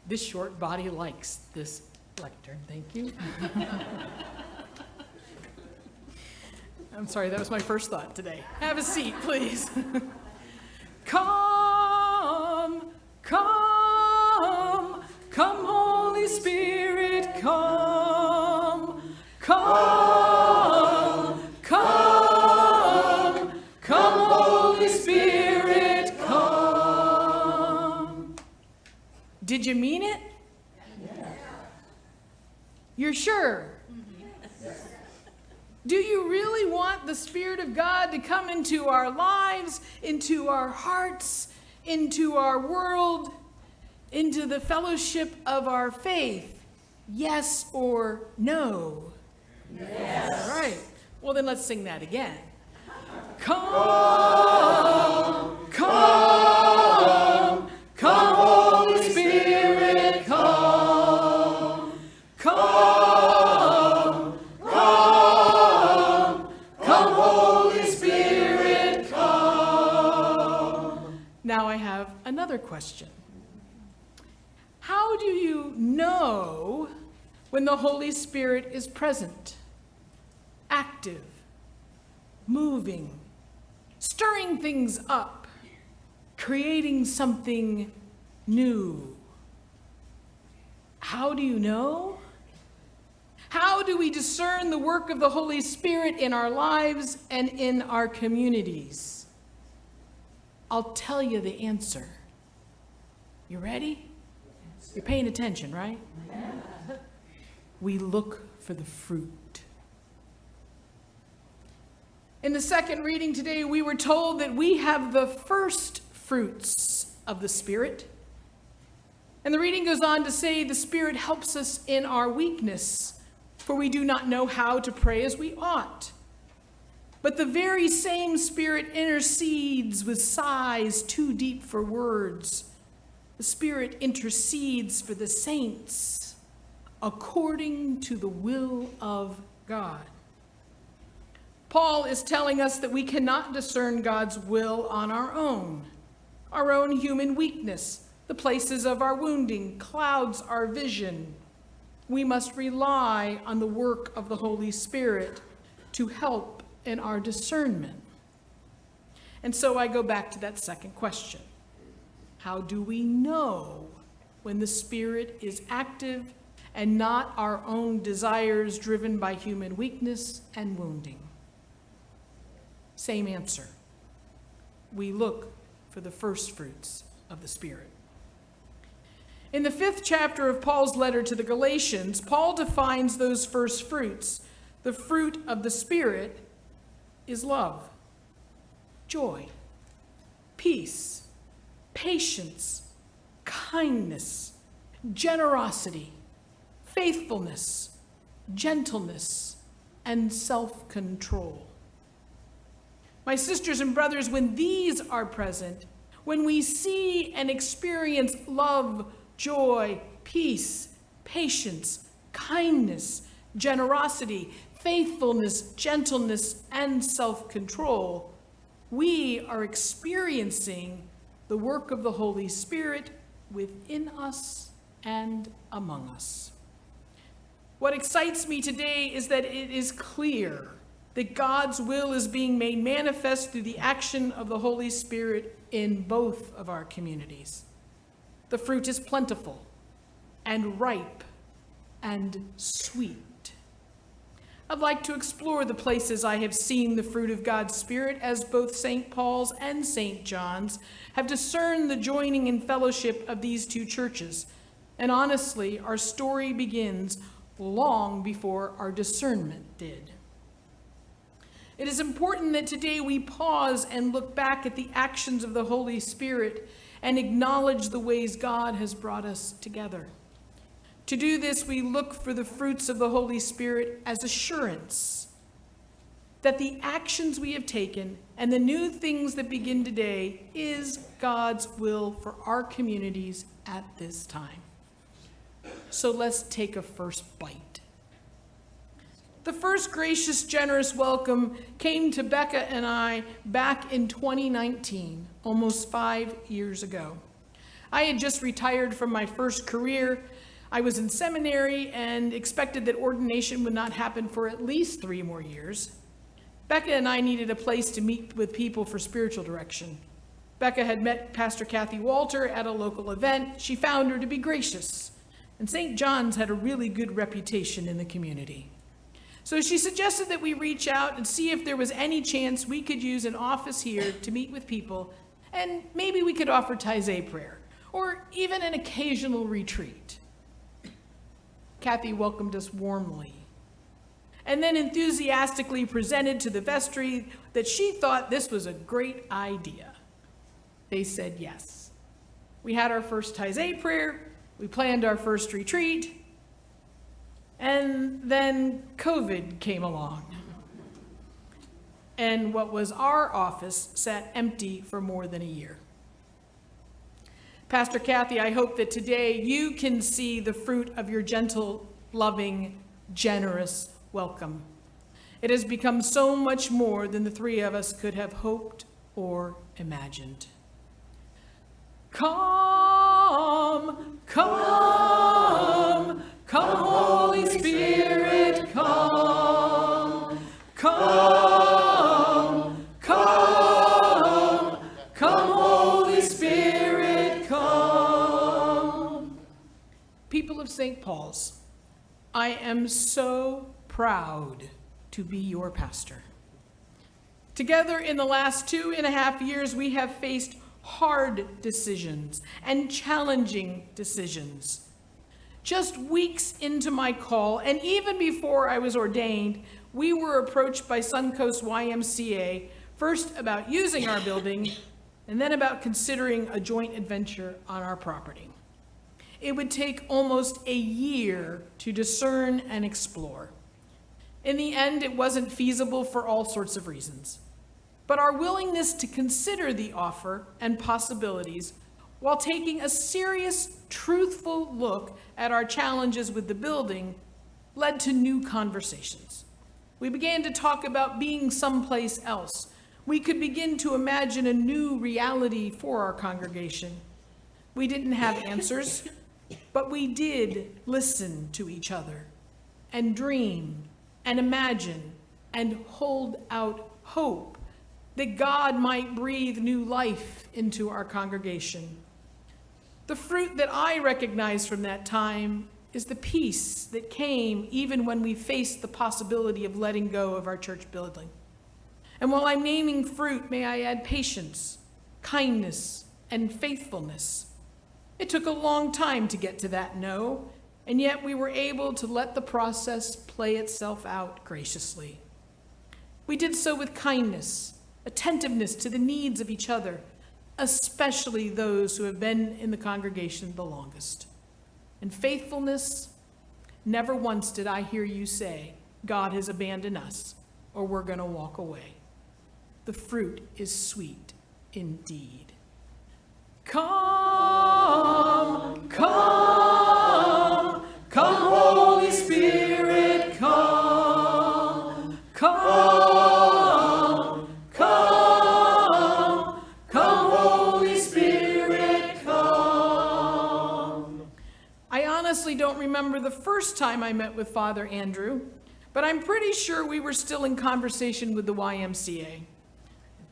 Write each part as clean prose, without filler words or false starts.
This short body likes this lectern. Thank you. I'm sorry, that was my first thought today. Have a seat, please. Come, come, come, Holy Spirit, come, come, come, come, Holy Spirit, come. Did you mean it? You're sure? Do you really want the Spirit of God to come into our lives, into our hearts, into our world, into the fellowship of our faith? Yes or no? Yes. All right. Well, then let's sing that again. Come, come, come, Holy Spirit, come, come, come, come, Holy Spirit, come. Now I have another question. How do you know when the Holy Spirit is present, active, moving, stirring things up, creating something new? How do you know? How do we discern the work of the Holy Spirit in our lives and in our communities? I'll tell you the answer. You ready? You're paying attention, right? We look for the fruit. In the second reading today, we were told that we have the first fruits of the Spirit. And the reading goes on to say the Spirit helps us in our weakness, for we do not know how to pray as we ought. But the very same Spirit intercedes with sighs too deep for words. The Spirit intercedes for the saints according to the will of God. Paul is telling us that we cannot discern God's will on our own human weakness, the places of our wounding, clouds our vision. We must rely on the work of the Holy Spirit to help in our discernment. And so I go back to that second question. How do we know when the Spirit is active and not our own desires driven by human weakness and wounding? Same answer. We look for the first fruits of the Spirit. In the 5th chapter of Paul's letter to the Galatians, Paul defines those first fruits. The fruit of the Spirit is love, joy, peace, patience, kindness, generosity, faithfulness, gentleness, and self-control. My sisters and brothers, when these are present, when we see and experience love, joy, peace, patience, kindness, generosity, faithfulness, gentleness, and self-control, we are experiencing the work of the Holy Spirit within us and among us. What excites me today is that it is clear that God's will is being made manifest through the action of the Holy Spirit in both of our communities. The fruit is plentiful and ripe and sweet. I'd like to explore the places I have seen the fruit of God's Spirit, as both St. Paul's and St. John's have discerned the joining in fellowship of these two churches. And honestly, our story begins long before our discernment did. It is important that today we pause and look back at the actions of the Holy Spirit and acknowledge the ways God has brought us together. To do this, we look for the fruits of the Holy Spirit as assurance that the actions we have taken and the new things that begin today is God's will for our communities at this time. So let's take a first bite. The first gracious, generous welcome came to Becca and I back in 2019, almost 5 years ago. I had just retired from my first career. I was in seminary and expected that ordination would not happen for at least 3 more years. Becca and I needed a place to meet with people for spiritual direction. Becca had met Pastor Kathy Walter at a local event. She found her to be gracious, and St. John's had a really good reputation in the community. So she suggested that we reach out and see if there was any chance we could use an office here to meet with people, and maybe we could offer Taizé prayer, or even an occasional retreat. Kathy welcomed us warmly, and then enthusiastically presented to the vestry that she thought this was a great idea. They said yes. We had our first Taizé prayer, we planned our first retreat, and then COVID came along. And what was our office sat empty for more than a year. Pastor Kathy, I hope that today you can see the fruit of your gentle, loving, generous welcome. It has become so much more than the 3 of us could have hoped or imagined. Come, come, come, Holy Spirit, come, come, come, come, Holy Spirit, come. People of St. Paul's, I am so proud to be your pastor. Together in the last 2.5 years, we have faced hard decisions and challenging decisions. Just weeks into my call, and even before I was ordained, we were approached by Suncoast YMCA, first about using our building, and then about considering a joint adventure on our property. It would take almost a year to discern and explore. In the end, it wasn't feasible for all sorts of reasons. But our willingness to consider the offer and possibilities while taking a serious, truthful look at our challenges with the building led to new conversations. We began to talk about being someplace else. We could begin to imagine a new reality for our congregation. We didn't have answers, but we did listen to each other and dream and imagine and hold out hope that God might breathe new life into our congregation. The fruit that I recognize from that time is the peace that came even when we faced the possibility of letting go of our church building. And while I'm naming fruit, may I add patience, kindness, and faithfulness. It took a long time to get to that no, and yet we were able to let the process play itself out graciously. We did so with kindness, attentiveness to the needs of each other, especially those who have been in the congregation the longest. And faithfulness, never once did I hear you say, God has abandoned us, or we're going to walk away. The fruit is sweet indeed. Come, come, come, Holy Spirit, come, come, come, come, Holy Spirit, come. I honestly don't remember the first time I met with Father Andrew, but I'm pretty sure we were still in conversation with the YMCA.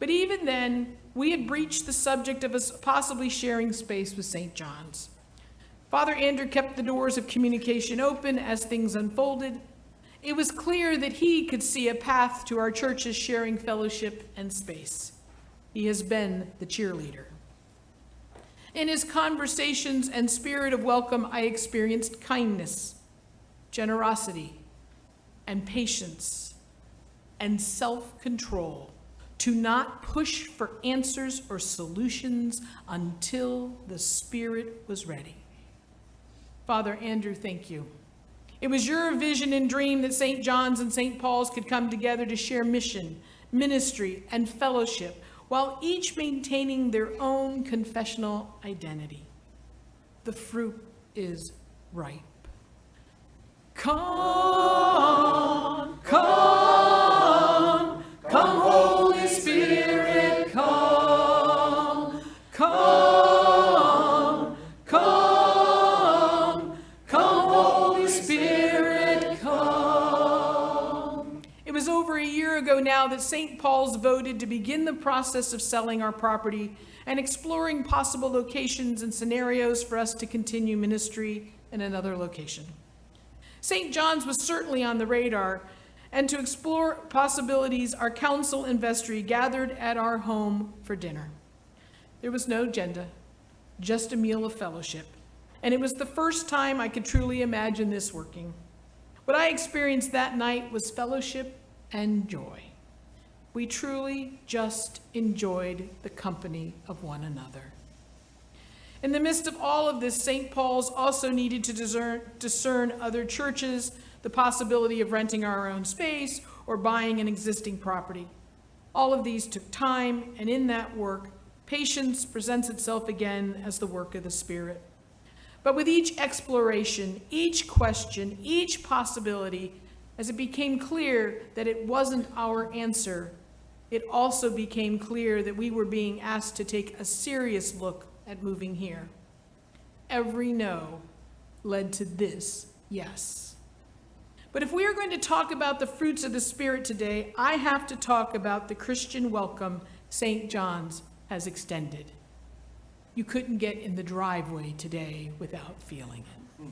But even then, we had breached the subject of us possibly sharing space with St. John's. Father Andrew kept the doors of communication open as things unfolded. It was clear that he could see a path to our churches sharing fellowship and space. He has been the cheerleader. In his conversations and spirit of welcome, I experienced kindness, generosity, and patience, and self-control to not push for answers or solutions until the Spirit was ready. Father Andrew, thank you. It was your vision and dream that St. John's and St. Paul's could come together to share mission, ministry, and fellowship, while each maintaining their own confessional identity. The fruit is ripe. Come, come, come, Holy Spirit, come, come, ago now that St. Paul's voted to begin the process of selling our property and exploring possible locations and scenarios for us to continue ministry in another location. St. John's was certainly on the radar, and to explore possibilities, our council and vestry gathered at our home for dinner. There was no agenda, just a meal of fellowship, and it was the first time I could truly imagine this working. What I experienced that night was fellowship and joy. We truly just enjoyed the company of one another. In the midst of all of this, St. Paul's also needed to discern other churches, the possibility of renting our own space or buying an existing property. All of these took time, and in that work, patience presents itself again as the work of the Spirit. But with each exploration, each question, each possibility, as it became clear that it wasn't our answer, it also became clear that we were being asked to take a serious look at moving here. Every no led to this yes. But if we are going to talk about the fruits of the Spirit today, I have to talk about the Christian welcome St. John's has extended. You couldn't get in the driveway today without feeling it.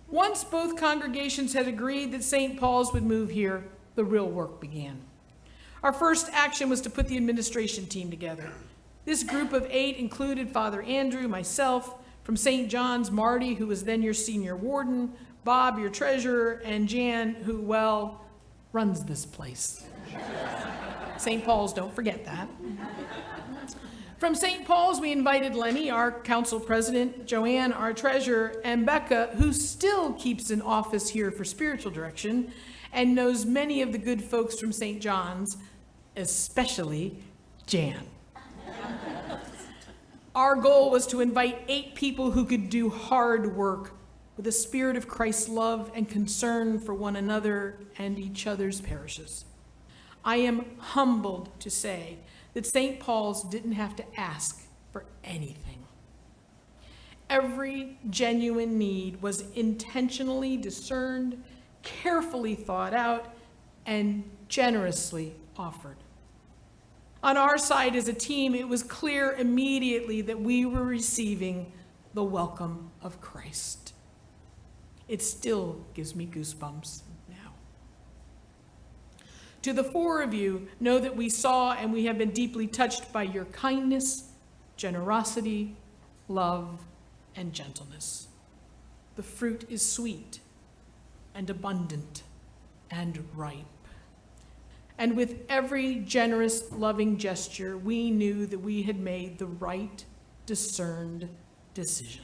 Once both congregations had agreed that St. Paul's would move here, the real work began. Our first action was to put the administration team together. This group of 8 included Father Andrew, myself, from St. John's, Marty, who was then your senior warden, Bob, your treasurer, and Jan, who, well, runs this place. St. Paul's, don't forget that. From St. Paul's, we invited Lenny, our council president, Joanne, our treasurer, and Becca, who still keeps an office here for spiritual direction and knows many of the good folks from St. John's, especially Jan. Our goal was to invite 8 people who could do hard work with a spirit of Christ's love and concern for one another and each other's parishes. I am humbled to say that St. Paul's didn't have to ask for anything. Every genuine need was intentionally discerned, carefully thought out, and generously offered. On our side as a team, it was clear immediately that we were receiving the welcome of Christ. It still gives me goosebumps now. To the 4 of you, know that we saw and we have been deeply touched by your kindness, generosity, love, and gentleness. The fruit is sweet and abundant and ripe. And with every generous, loving gesture, we knew that we had made the right, discerned decision.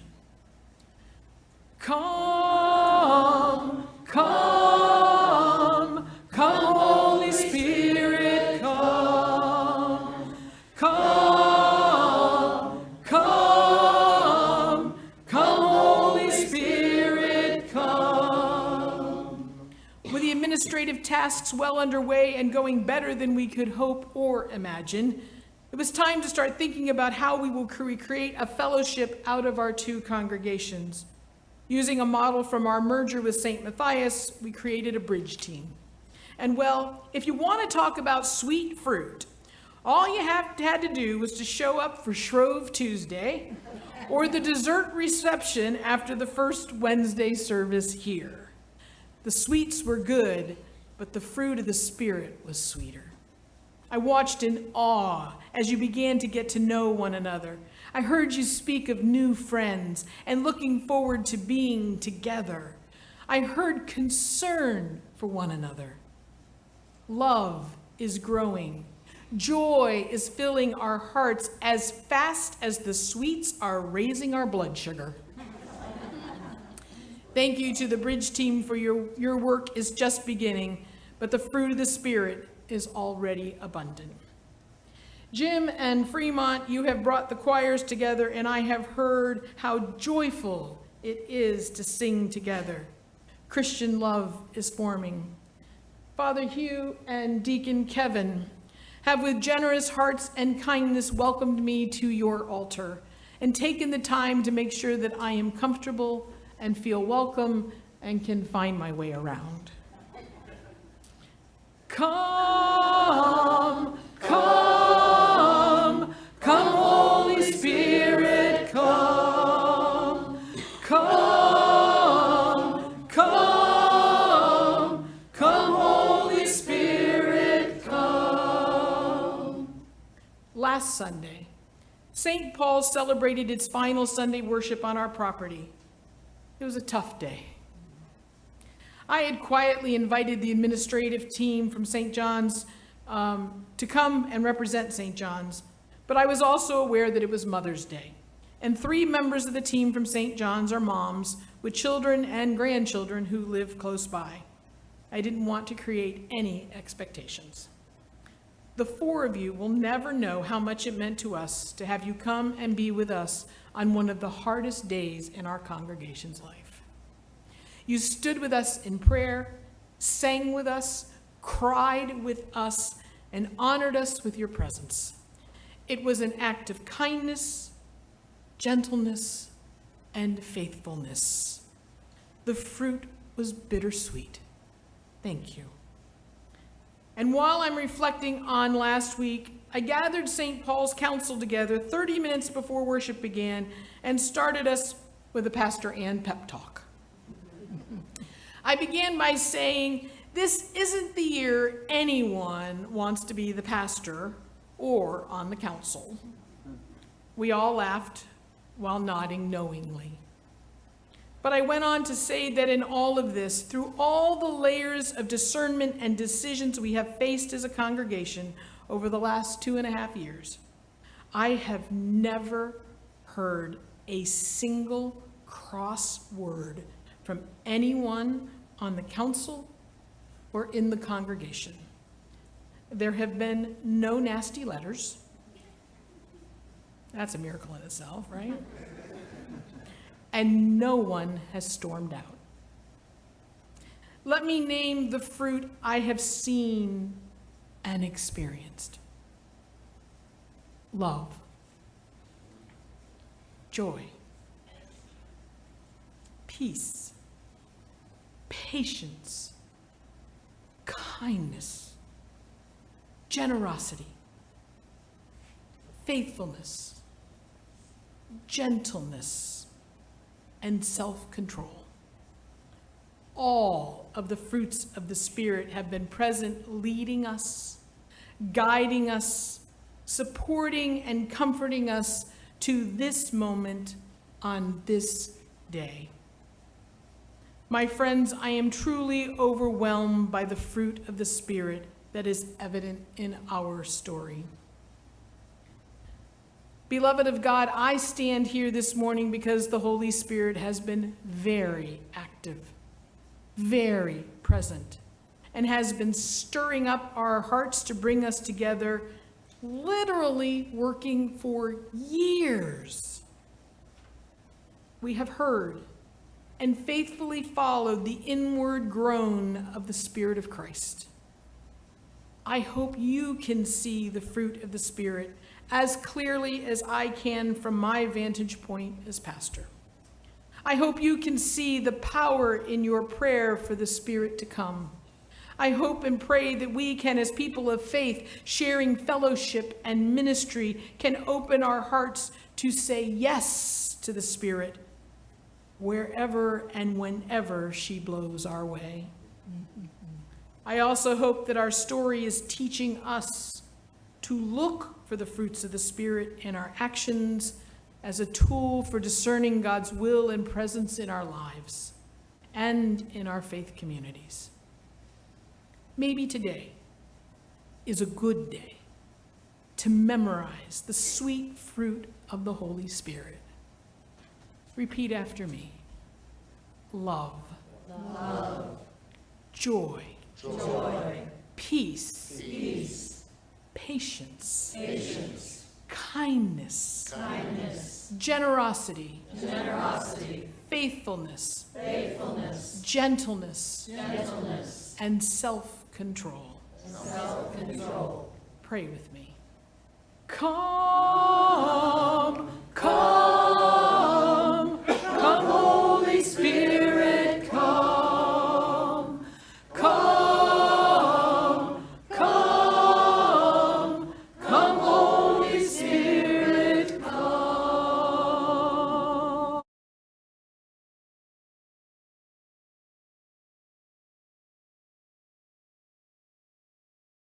Come, come, come, Holy Spirit, come. Come, come, come, Holy Spirit, come. With the administrative tasks well underway and going better than we could hope or imagine, it was time to start thinking about how we will recreate a fellowship out of our 2 congregations. Using a model from our merger with St. Matthias, we created a bridge team. And well, if you want to talk about sweet fruit, all you had to do was to show up for Shrove Tuesday or the dessert reception after the first Wednesday service here. The sweets were good, but the fruit of the Spirit was sweeter. I watched in awe as you began to get to know one another. I heard you speak of new friends and looking forward to being together. I heard concern for one another. Love is growing. Joy is filling our hearts as fast as the sweets are raising our blood sugar. Thank you to the Bridge team for your work is just beginning, but the fruit of the Spirit is already abundant. Jim and Fremont, you have brought the choirs together, and I have heard how joyful it is to sing together. Christian love is forming. Father Hugh and Deacon Kevin have with generous hearts and kindness welcomed me to your altar and taken the time to make sure that I am comfortable and feel welcome and can find my way around. Come, come, come, Holy Spirit, come. Come, come, come, Holy Spirit, come. Last Sunday, St. Paul celebrated its final Sunday worship on our property. It was a tough day. I had quietly invited the administrative team from St. John's to come and represent St. John's, but I was also aware that it was Mother's Day, and 3 members of the team from St. John's are moms with children and grandchildren who live close by. I didn't want to create any expectations. The 4 of you will never know how much it meant to us to have you come and be with us on one of the hardest days in our congregation's life. You stood with us in prayer, sang with us, cried with us, and honored us with your presence. It was an act of kindness, gentleness, and faithfulness. The fruit was bittersweet. Thank you. And while I'm reflecting on last week, I gathered St. Paul's council together 30 minutes before worship began and started us with a Pastor Ann pep talk. I began by saying, this isn't the year anyone wants to be the pastor or on the council. We all laughed while nodding knowingly. But I went on to say that in all of this, through all the layers of discernment and decisions we have faced as a congregation over the last 2.5 years, I have never heard a single cross word from anyone on the council or in the congregation. There have been no nasty letters. That's a miracle in itself, right? And no one has stormed out. Let me name the fruit I have seen and experienced. Love, joy, peace, patience, kindness, generosity, faithfulness, gentleness, and self-control. All of the fruits of the Spirit have been present, leading us, guiding us, supporting and comforting us to this moment on this day. My friends, I am truly overwhelmed by the fruit of the Spirit that is evident in our story. Beloved of God, I stand here this morning because the Holy Spirit has been very active, very present, and has been stirring up our hearts to bring us together, literally working for years. We have heard and faithfully followed the inward groan of the Spirit of Christ. I hope you can see the fruit of the Spirit as clearly as I can from my vantage point as pastor. I hope you can see the power in your prayer for the Spirit to come. I hope and pray that we can, as people of faith, sharing fellowship and ministry, can open our hearts to say yes to the Spirit wherever and whenever she blows our way. I also hope that our story is teaching us to look for the fruits of the Spirit in our actions as a tool for discerning God's will and presence in our lives and in our faith communities. Maybe today is a good day to memorize the sweet fruit of the Holy Spirit. Repeat after me. Love. Love. Joy. Joy. Peace. Peace. Patience. Patience. Kindness. Kindness. Generosity. Generosity. Faithfulness. Faithfulness. Gentleness. Gentleness. And self-control. Self-control. Pray with me. Come.